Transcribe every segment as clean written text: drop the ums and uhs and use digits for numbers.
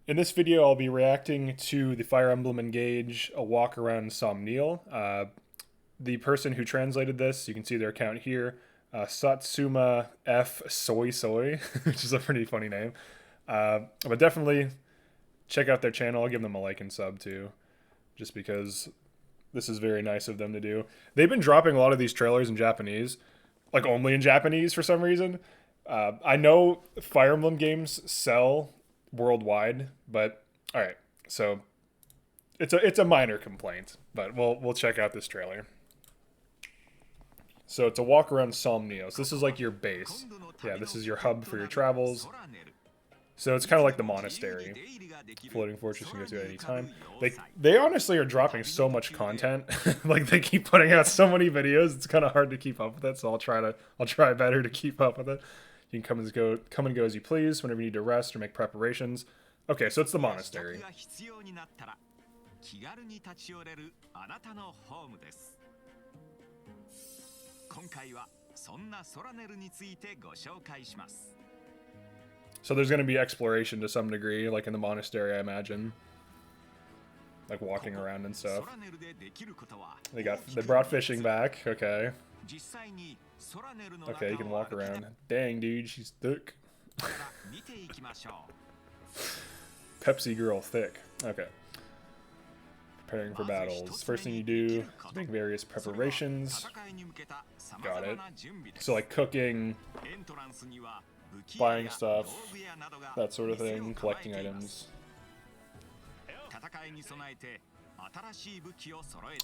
In this video, I'll be reacting to the Fire Emblem Engage A Walk Around Somniel. The person who translated this, you can see their account here, Satsuma F. Soy Soy, which is a pretty funny name. But definitely check out their channel. I'll give them a like and sub too, just because this is very nice of them to do. They've been dropping a lot of these trailers in Japanese, like only in Japanese for some reason. I know Fire Emblem games sell worldwide, but all right, so it's a minor complaint, but we'll check out this trailer. So it's a walk around Somniel. So this is like your base. Yeah, this is your hub for your travels. So it's kind of like the Monastery. Floating fortress you can go to at any time. They honestly are dropping so much content. Like they keep putting out so many videos. It's kind of hard to keep up with it. So I'll try better to keep up with it. You can come and go as you please whenever you need to rest or make preparations. Okay, so it's the Monastery. So there's going to be exploration to some degree, like in the Monastery, I imagine. Like walking around and stuff. They brought fishing back, okay. Okay, you can walk around. Dang, dude, she's thick. Pepsi girl thick. Okay. Preparing for battles. First thing you do is make various preparations. Got it. So like cooking, buying stuff, that sort of thing, collecting items.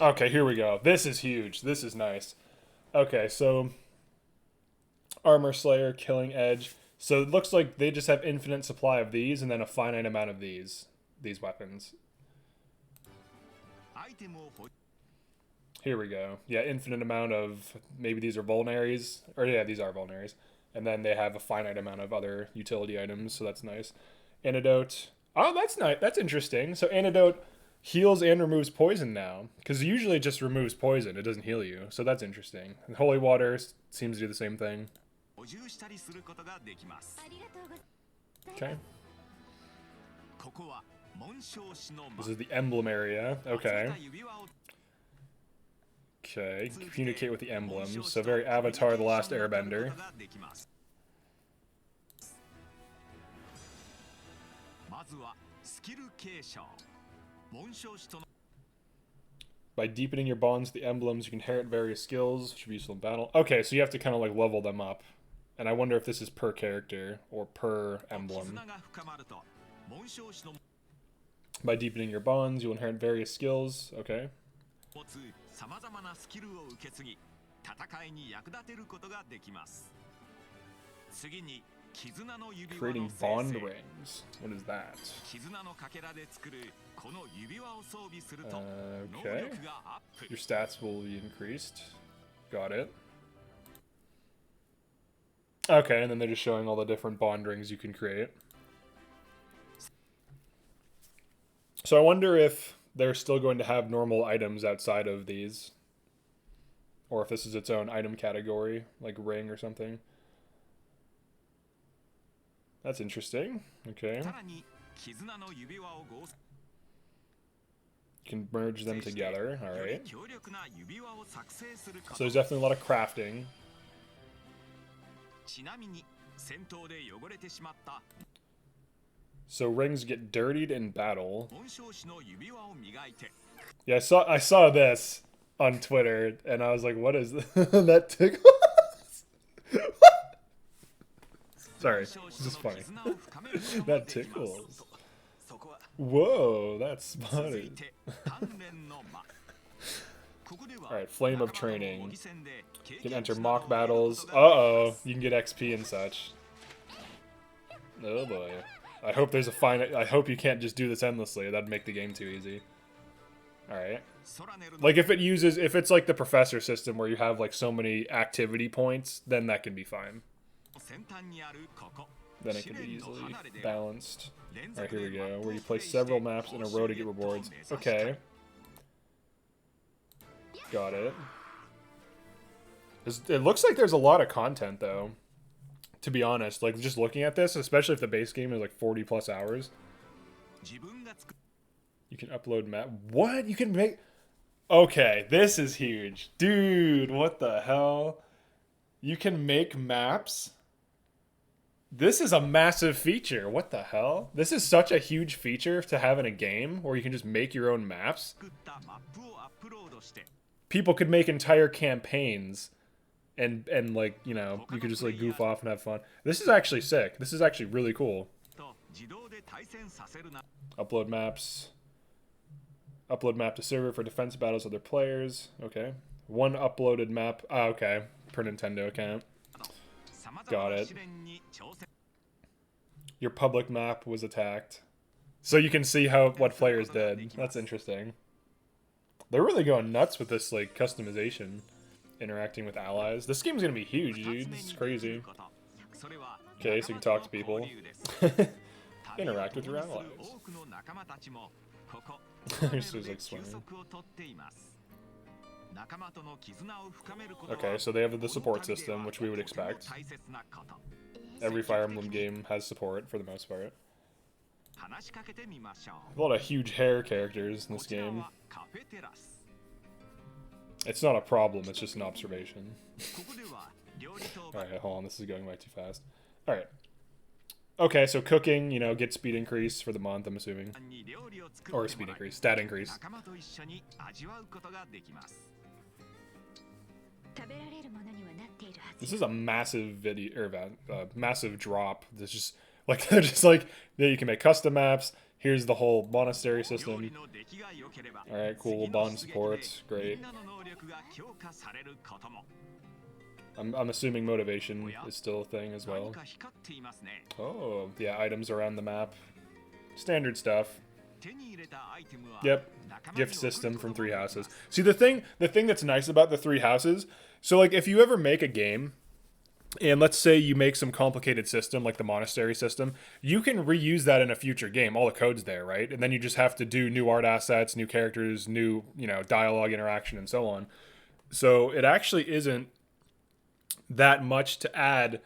Okay, here we go. This is huge. This is nice. Okay, so Armor Slayer, Killing Edge. So it looks like they just have infinite supply of these and then a finite amount of these weapons. Here we go. Yeah, infinite amount of, maybe these are vulnaries, or yeah, these are vulnaries. And then they have a finite amount of other utility items, so that's nice. Antidote. Oh, that's nice. That's interesting. So Antidote heals and removes poison now, because usually it just removes poison. It doesn't heal you, so that's interesting. And Holy Water seems to do the same thing. Okay. This is the Emblem area. Okay. Okay, communicate with the Emblem. So very Avatar The Last Airbender. By deepening your bonds with the emblems, you can inherit various skills, which will be useful in battle. Okay, so you have to kind of like level them up. And I wonder if this is per character or per emblem. By deepening your bonds, you'll inherit various skills. Okay. Creating bond rings. What is that? Okay. Your stats will be increased. Got it. Okay, and then they're just showing all the different bond rings you can create. So I wonder if they're still going to have normal items outside of these. Or if this is its own item category, like ring or something. That's interesting. Okay. You can merge them together. Alright. So there's definitely a lot of crafting. So rings get dirtied in battle. Yeah, I saw this on Twitter, and I was like, what is this? That tickles? Sorry, this is funny. That tickles. Whoa, that's spotted. Alright, Flame of Training. You can enter mock battles. Uh-oh, you can get XP and such. Oh boy. I hope there's a finite. I hope you can't just do this endlessly. That'd make the game too easy. Alright. Like if it's like the professor system where you have like so many activity points, then that can be fine. Then it can be easily balanced. Alright, here we go. Where you play several maps in a row to get rewards. Okay. Got it. It looks like there's a lot of content though. To be honest, like just looking at this, especially if the base game is like 40 plus hours. You can upload map. What? You can make... Okay, this is huge. Dude, what the hell? You can make maps? This is a massive feature. What the hell? This is such a huge feature to have in a game where you can just make your own maps. People could make entire campaigns and like, you know, you could just like goof off and have fun. This is actually sick. This is actually really cool. Upload maps. Upload map to server for defense battles with other players. Okay. One uploaded map. Ah, okay. Per Nintendo account. Got it. Your public map was attacked. So you can see what players did. That's interesting. They're really going nuts with this like customization. Interacting with allies. This game's gonna be huge, dude. This is crazy. Okay, so you can talk to people. Interact with your allies. Just like swimming. Okay, so they have the support system, which we would expect. Every Fire Emblem game has support, for the most part. A lot of huge hair characters in this game. It's not a problem, it's just an observation. Alright, hold on, this is going way too fast. Alright. Okay, so cooking, you know, get speed increase for the month, I'm assuming. Or speed increase, stat increase. This is a massive video, or massive drop. There's just like they're just like you can make custom maps. Here's the whole monastery system. All right, cool. Bond support, great. I'm assuming motivation is still a thing as well. Oh, yeah, items around the map, standard stuff. Yep, gift system from Three Houses. See, the thing that's nice about the Three Houses, so like if you ever make a game, and let's say you make some complicated system like the Monastery system, you can reuse that in a future game. All the code's there, right? And then you just have to do new art assets, new characters, new, you know, dialogue interaction, and so on. So it actually isn't that much to add.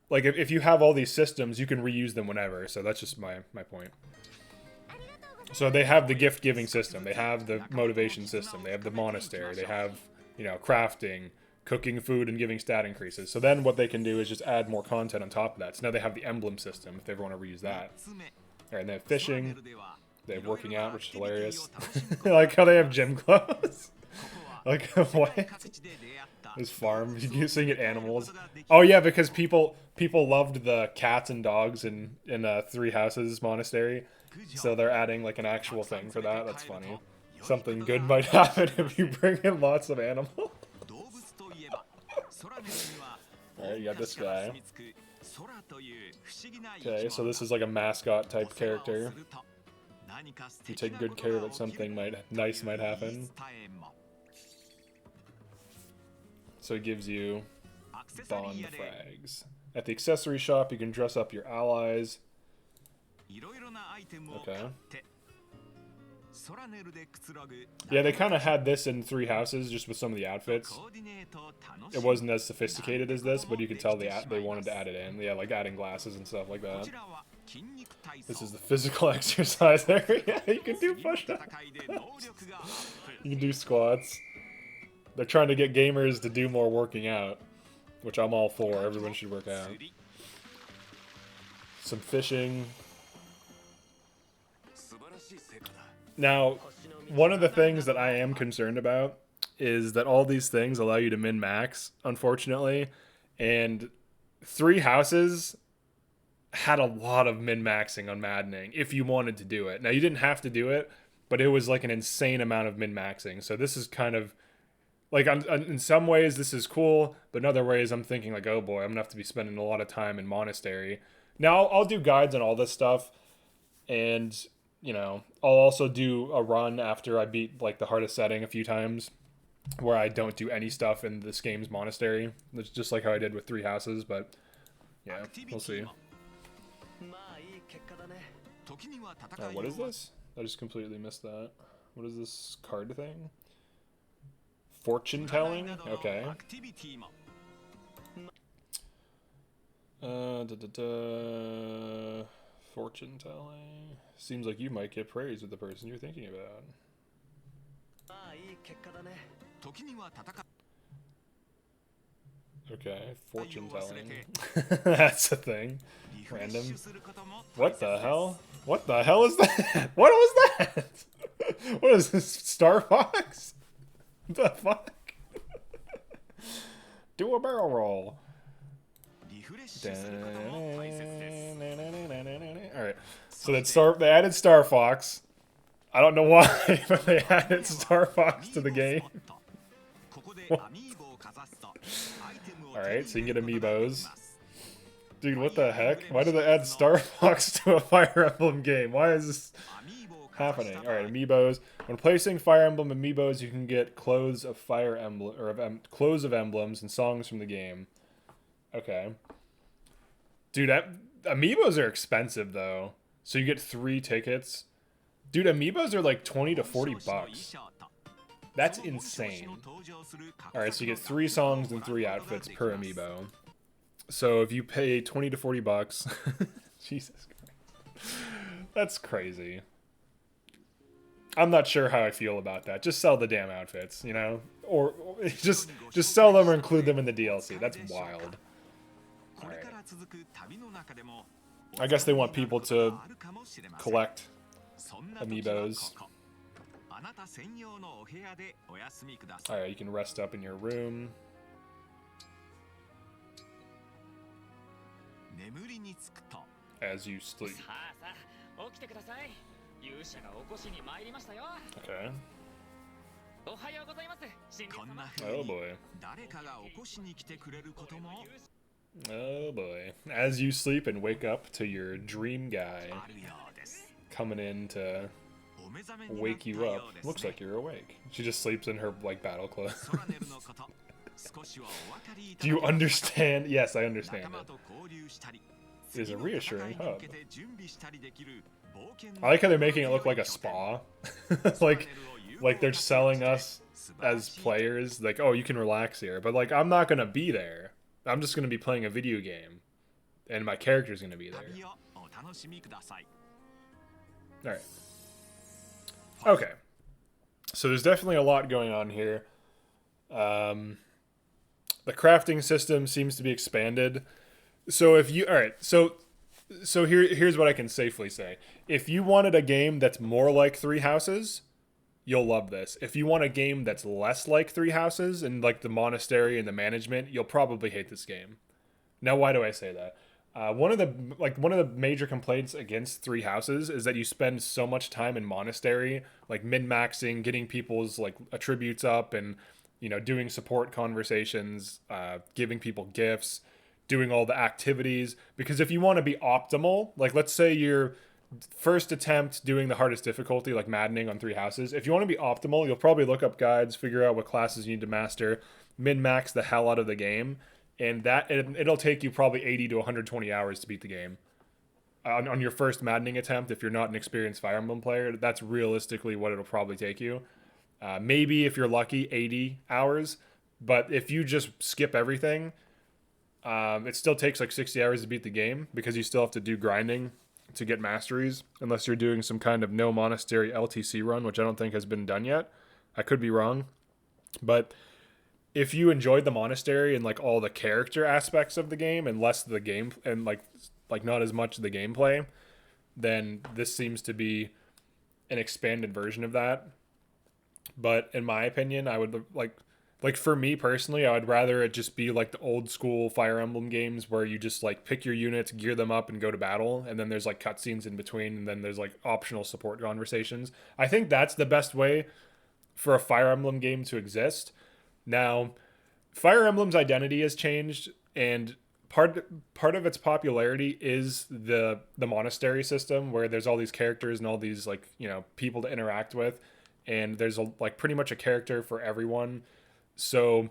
Like if you have all these systems, you can reuse them whenever. So that's just my point. So they have the gift giving system, they have the motivation system, they have the monastery, they have, you know, crafting, cooking food, and giving stat increases. So then what they can do is just add more content on top of that. So now they have the emblem system if they ever want to reuse that. Alright, and they have fishing, they have working out, which is hilarious. I like how they have gym clothes. Like, what? This farm, using it animals. Oh yeah, because people loved the cats and dogs in Three Houses Monastery. So they're adding like an actual thing for that. That's funny. Something good might happen if you bring in lots of animals. Alright, you got this guy. Okay, so this is like a mascot type character. If you take good care of it, something nice might happen. So it gives you bond frags. At the accessory shop, you can dress up your allies. Okay. Yeah, they kind of had this in Three Houses, just with some of the outfits. It wasn't as sophisticated as this, but you could tell they wanted to add it in. Yeah, like adding glasses and stuff like that. This is the physical exercise area. You can do push-ups. You can do squats. They're trying to get gamers to do more working out, which I'm all for. Everyone should work out. Some fishing. Now, one of the things that I am concerned about is that all these things allow you to min-max, unfortunately, and Three Houses had a lot of min-maxing on Maddening if you wanted to do it. Now, you didn't have to do it, but it was like an insane amount of min-maxing, so this is kind of like, in some ways this is cool, but in other ways I'm thinking like, oh boy, I'm gonna have to be spending a lot of time in Monastery. Now, I'll do guides on all this stuff, and you know, I'll also do a run after I beat like the hardest setting a few times, where I don't do any stuff in this game's Monastery. It's just like how I did with Three Houses, but yeah, we'll see. What is this? I just completely missed that. What is this card thing? Fortune telling? Okay. Fortune telling. Seems like you might get praise with the person you're thinking about. Okay, fortune telling. That's a thing. Random. What the hell? What the hell is that? What was that? What is this? Star Fox? What the fuck? Do a barrel roll. Alright. So they added Star Fox. I don't know why, but they added Star Fox to the game. Alright, so you can get Amiibos. Dude, what the heck? Why did they add Star Fox to a Fire Emblem game? Why is this happening? Alright, Amiibos. When placing Fire Emblem Amiibos, you can get clothes of Fire Emblem, or clothes of emblems and songs from the game. Okay. Dude, Amiibos are expensive, though. So you get 3 tickets. Dude, Amiibos are like 20 to 40 bucks. That's insane. Alright, so you get 3 songs and 3 outfits per Amiibo. So if you pay 20 to 40 bucks... Jesus Christ. That's crazy. I'm not sure how I feel about that. Just sell the damn outfits, you know? Or just sell them or include them in the DLC. That's wild. Alright. I guess they want people to collect Amiibos. Alright, you can rest up in your room. As you sleep. Okay. Oh boy. Oh boy. As you sleep and wake up to your dream guy coming in to wake you up. Looks like you're awake. She just sleeps in her like battle clothes. Do you understand? Yes, I understand it. It is a reassuring hub. I like how they're making it look like a spa. like they're selling us as players. Like, oh, you can relax here. But like, I'm not gonna be there. I'm just gonna be playing a video game. And my character's gonna be there. Alright. Okay. So there's definitely a lot going on here. The crafting system seems to be expanded. So if you... Alright, so here's what I can safely say. If you wanted a game that's more like Three Houses, you'll love this. If you want a game that's less like Three Houses and like the Monastery and the management, you'll probably hate this game. Now, why do I say that? One of the major complaints against Three Houses is that you spend so much time in Monastery, like min-maxing, getting people's like attributes up, and you know, doing support conversations, giving people gifts, doing all the activities. Because if you want to be optimal, like let's say your first attempt doing the hardest difficulty, like maddening on Three Houses, if you want to be optimal, you'll probably look up guides, figure out what classes you need to master, min-max the hell out of the game. And that it'll take you probably 80 to 120 hours to beat the game. On your first maddening attempt, if you're not an experienced Fire Emblem player, that's realistically what it'll probably take you. Maybe if you're lucky, 80 hours. But if you just skip everything, it still takes like 60 hours to beat the game, because you still have to do grinding to get masteries, unless you're doing some kind of no Monastery LTC run, which I don't think has been done yet. I could be wrong. But if you enjoyed the Monastery and like all the character aspects of the game and less of the game and like not as much of the gameplay, then this seems to be an expanded version of that. But in my opinion, I would like for me personally, I would rather it just be like the old school Fire Emblem games where you just like pick your units, gear them up, and go to battle, and then there's like cutscenes in between, and then there's like optional support conversations. I think that's the best way for a Fire Emblem game to exist. Now, Fire Emblem's identity has changed, and part of its popularity is the Monastery system, where there's all these characters and all these like, you know, people to interact with, and there's like pretty much a character for everyone. So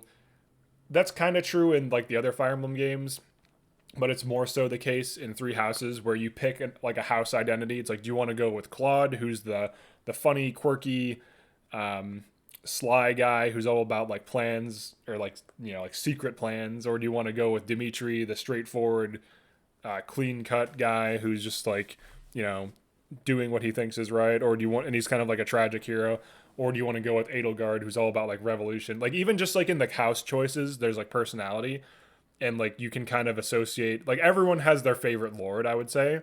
that's kind of true in like the other Fire Emblem games, but it's more so the case in Three Houses, where you pick like a house identity. It's like, do you want to go with Claude, who's the funny, quirky, sly guy who's all about like plans, or like, you know, like secret plans, or do you want to go with Dimitri, the straightforward, clean cut guy who's just like, you know, doing what he thinks is right, or do you want, and he's kind of like a tragic hero, or do you want to go with Edelgard, who's all about like revolution? Like even just like in the house choices, there's like personality, and like you can kind of associate, like everyone has their favorite lord, I would say.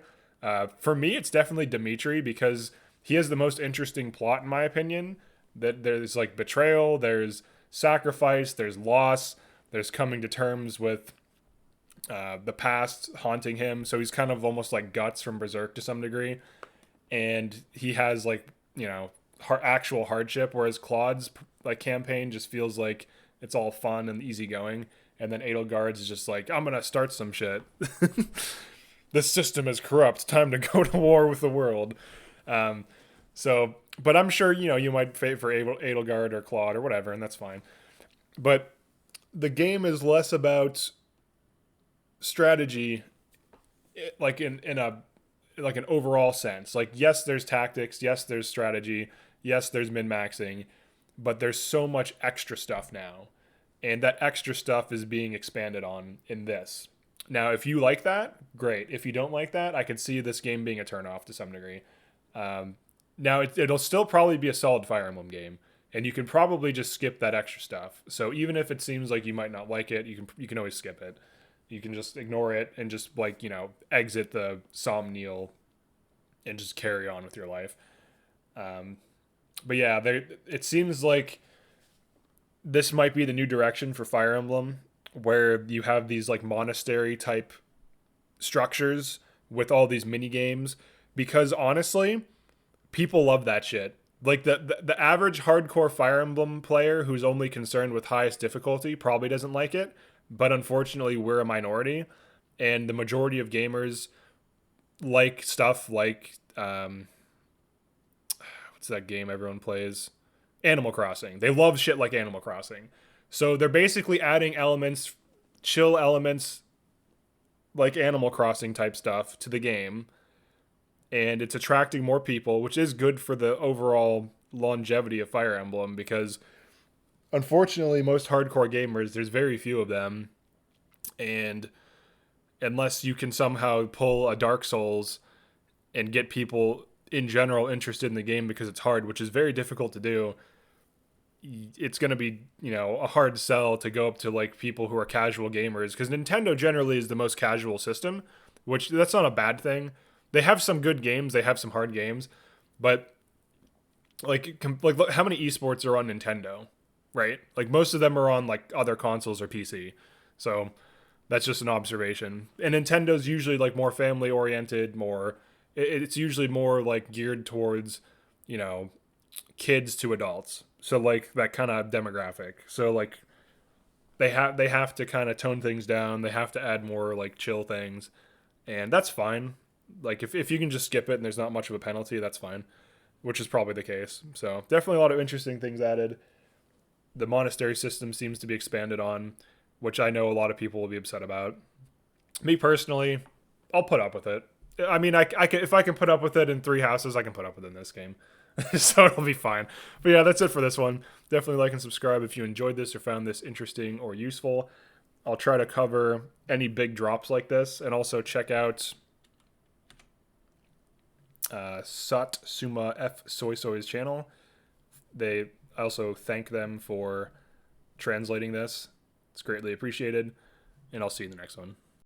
For me, it's definitely Dimitri because he has the most interesting plot in my opinion. That there's like betrayal, there's sacrifice, there's loss, there's coming to terms with the past haunting him. So he's kind of almost like Guts from Berserk to some degree, and he has like actual hardship, whereas Claude's like campaign just feels like it's all fun and easygoing, and then Edelgard's is just like, I'm gonna start some shit. This system is corrupt. Time to go to war with the world. So, but I'm sure you might favor Edelgard or Claude or whatever, and that's fine. But the game is less about strategy, like in a like an overall sense. Like yes, there's tactics. Yes, there's strategy. Yes, there's min maxing, but there's so much extra stuff now, and that extra stuff is being expanded on in this. Now, if you like that, great. If you don't like that, I could see this game being a turnoff to some degree. Now, it'll still probably be a solid Fire Emblem game, and you can probably just skip that extra stuff. So even if it seems like you might not like it, you can always skip it. You can just ignore it and just like exit the Somniel and just carry on with your life. But yeah, it seems like this might be the new direction for Fire Emblem, where you have these like monastery type structures with all these mini games, because honestly, people love that shit. Like the average hardcore Fire Emblem player who's only concerned with highest difficulty probably doesn't like it, but unfortunately we're a minority, and the majority of gamers like stuff like what's that game everyone plays? Animal Crossing. They love shit like Animal Crossing. So they're basically adding elements, chill elements, like Animal Crossing type stuff to the game, and it's attracting more people, which is good for the overall longevity of Fire Emblem, because unfortunately most hardcore gamers, there's very few of them, and unless you can somehow pull a Dark Souls and get people in general interested in the game because it's hard, which is very difficult to do, it's going to be, a hard sell to go up to like people who are casual gamers, because Nintendo generally is the most casual system, which that's not a bad thing. They have some good games, they have some hard games, but like look, how many esports are on Nintendo, right? Like most of them are on like other consoles or PC. So that's just an observation. And Nintendo's usually like more family oriented, it's usually more like geared towards, kids to adults. So like that kind of demographic. So like they have to kind of tone things down. They have to add more like chill things, and that's fine. Like if you can just skip it and there's not much of a penalty, that's fine, which is probably the case. So definitely a lot of interesting things added. The monastery system seems to be expanded on, which I know a lot of people will be upset about. Me personally, I'll put up with it. I mean, I can, if I can put up with it in Three Houses, I can put up with it in this game. So it'll be fine. But yeah, that's it for this one. Definitely like and subscribe if you enjoyed this or found this interesting or useful. I'll try to cover any big drops like this, and also check out Sut Suma F Soy Soy's channel. I also thank them for translating this. It's greatly appreciated, and I'll see you in the next one.